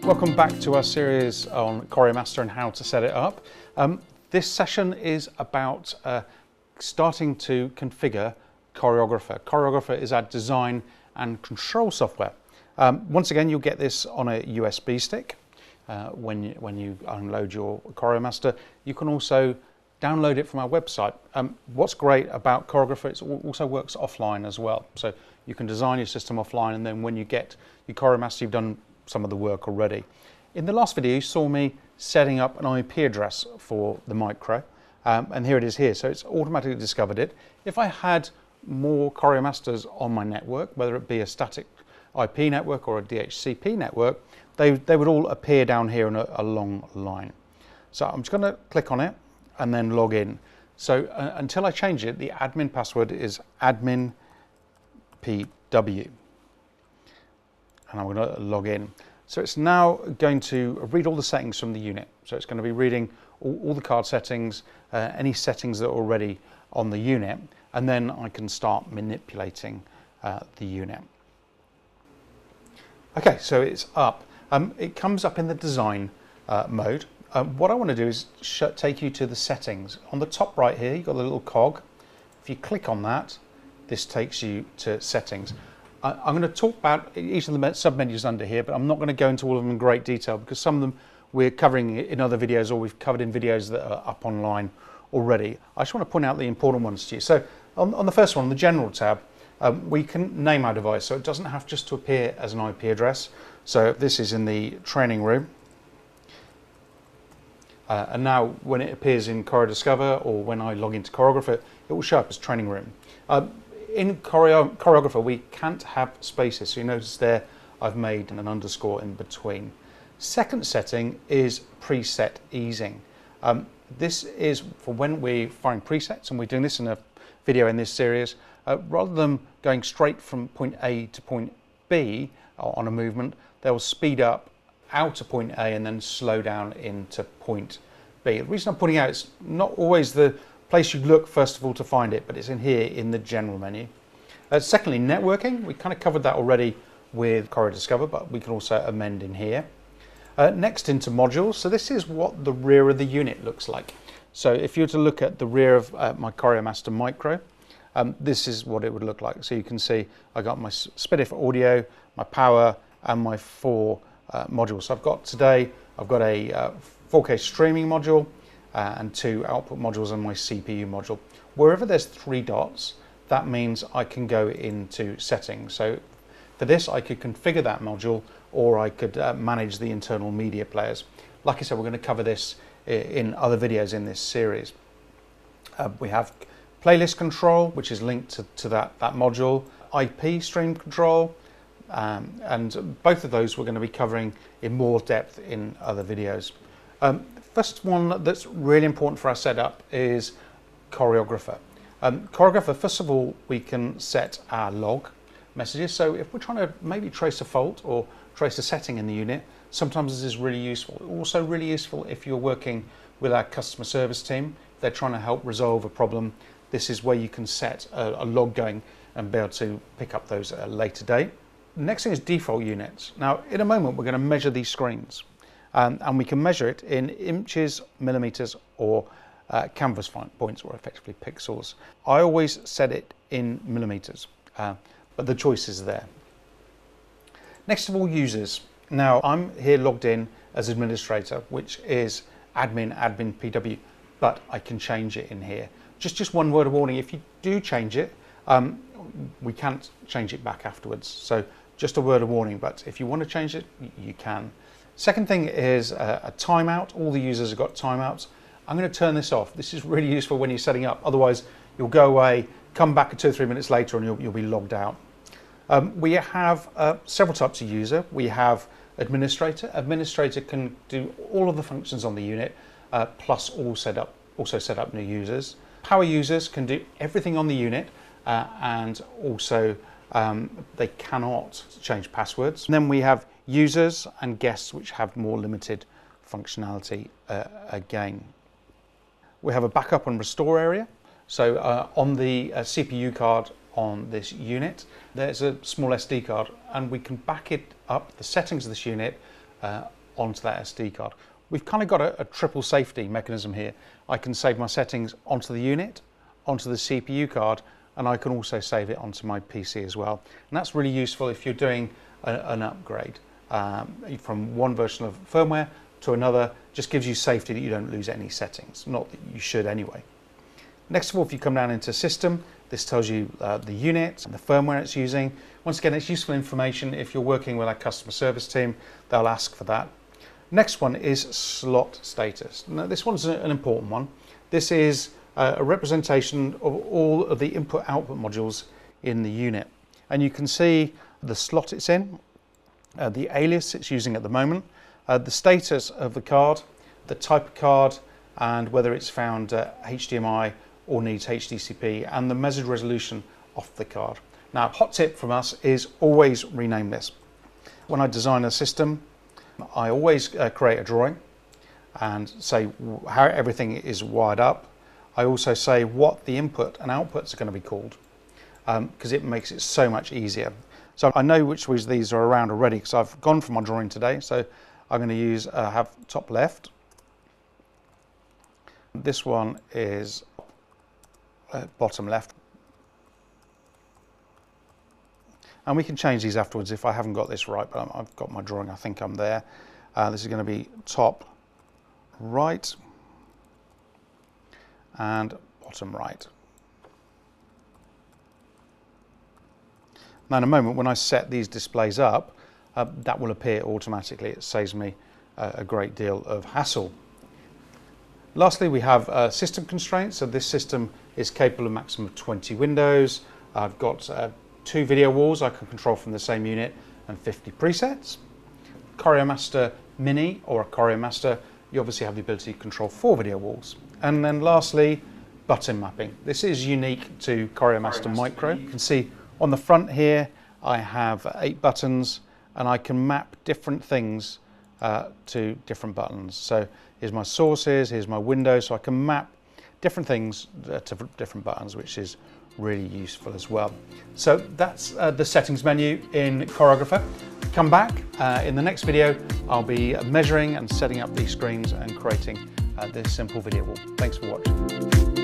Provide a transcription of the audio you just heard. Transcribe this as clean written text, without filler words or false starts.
Welcome back to our series on CORIOmaster and how to set it up. This session is about starting to configure CORIOgrapher. CORIOgrapher is our design and control software. Once again, you'll get this on a USB stick when you unload your CORIOmaster. You can also download it from our website. What's great about CORIOgrapher, it also works offline as well. So you can design your system offline, and then when you get your CORIOmaster, you've done some of the work already. In the last video, you saw me setting up an IP address for the micro, and here it is here. So it's automatically discovered it. If I had more CORIOmasters on my network, whether it be a static IP network or a DHCP network, they would all appear down here in a long line. So I'm just going to click on it and then log in. So until I change it, the admin password is admin pw. And I'm going to log in. So it's now going to read all the settings from the unit. So it's going to be reading all the card settings, any settings that are already on the unit, and then I can start manipulating the unit. Okay, so it's up. It comes up in the design mode. What I want to do is take you to the settings. On the top right here, you've got a little cog. If you click on that, this takes you to settings. I'm going to talk about each of the sub-menus under here, but I'm not going to go into all of them in great detail because some of them we're covering in other videos, or we've covered in videos that are up online already. I just want to point out the important ones to you. So on the first one, on the General tab, we can name our device, so it doesn't have just to appear as an IP address. So this is in the training room. And now when it appears in CORIOdiscover or when I log into CORIOgrapher, it will show up as training room. In CORIOgrapher, we can't have spaces, so you notice there I've made an underscore in between. Second setting is preset easing. This is for when we're firing presets, and we're doing this in a video in this series. Rather than going straight from point A to point B on a movement, they'll speed up out to point A and then slow down into point B. The reason I'm pointing out it's not always the place you look first of all to find it, but it's in here in the general menu. Secondly, networking. We kind of covered that already with CORIOdiscover, but we can also amend in here. Next into modules. So this is what the rear of the unit looks like. So if you were to look at the rear of my CORIOmaster Micro, this is what it would look like. So you can see I got my SPDIF audio, my power, and my 4 modules. So I've got a 4K streaming module, and 2 output modules and my CPU module. Wherever there's 3 dots, that means I can go into settings. So for this, I could configure that module, or I could manage the internal media players. Like I said, we're going to cover this in other videos in this series. We have playlist control, which is linked to that module, IP stream control, and both of those we're going to be covering in more depth in other videos. First one that's really important for our setup is CORIOgrapher. CORIOgrapher, first of all, we can set our log messages. So if we're trying to maybe trace a fault or trace a setting in the unit, sometimes this is really useful. Also really useful if you're working with our customer service team. If they're trying to help resolve a problem, this is where you can set a log going and be able to pick up those at a later date. Next thing is default units. Now, in a moment, we're going to measure these screens. And we can measure it in inches, millimeters, or canvas points, or effectively pixels. I always set it in millimeters, but the choice is there. Next of all, users. Now, I'm here logged in as administrator, which is admin pw, but I can change it in here. Just one word of warning, if you do change it, we can't change it back afterwards. So just a word of warning, but if you want to change it, you can. Second thing is a timeout. All the users have got timeouts. I'm going to turn this off. This is really useful when you're setting up. Otherwise, you'll go away, come back 2 or 3 minutes later, and you'll be logged out. We have several types of user. We have administrator. Administrator can do all of the functions on the unit, plus also set up new users. Power users can do everything on the unit, and also they cannot change passwords. And then we have users and guests, which have more limited functionality again. We have a backup and restore area. So on the CPU card on this unit, there's a small SD card, and we can back it up, the settings of this unit, onto that SD card. We've kind of got a triple safety mechanism here. I can save my settings onto the unit, onto the CPU card, and I can also save it onto my PC as well. And that's really useful if you're doing an upgrade from one version of firmware to another. Just gives you safety that you don't lose any settings, not that you should anyway. Next of all, if you come down into System, this tells you the unit and the firmware it's using. Once again, it's useful information. If you're working with our customer service team, they'll ask for that. Next one is slot status. Now, this one's an important one. This is a representation of all of the input-output modules in the unit. And you can see the slot it's in, the alias it's using at the moment, the status of the card, the type of card, and whether it's found HDMI or needs HDCP, and the measured resolution of the card. Now, hot tip from us is always rename this. When I design a system, I always create a drawing and say how everything is wired up. I also say what the input and outputs are going to be called, because it makes it so much easier. So I know which ones these are around already because I've gone for my drawing today. So I'm going to use have top left. This one is bottom left. And we can change these afterwards if I haven't got this right, but I've got my drawing, I think I'm there. This is going to be top right and bottom right. Now in a moment, when I set these displays up, that will appear automatically. It saves me a great deal of hassle. Lastly, we have system constraints. So this system is capable of a maximum of 20 windows. I've got 2 video walls I can control from the same unit and 50 presets. CORIOmaster Mini or a CORIOmaster, you obviously have the ability to control 4 video walls. And then lastly, button mapping. This is unique to CORIOmaster Micro. You can see on the front here, I have 8 buttons and I can map different things to different buttons. So here's my sources, here's my windows, so I can map different things to different buttons, which is really useful as well. So that's the settings menu in CORIOgrapher. Come back in the next video. I'll be measuring and setting up these screens and creating this simple video wall. Thanks for watching.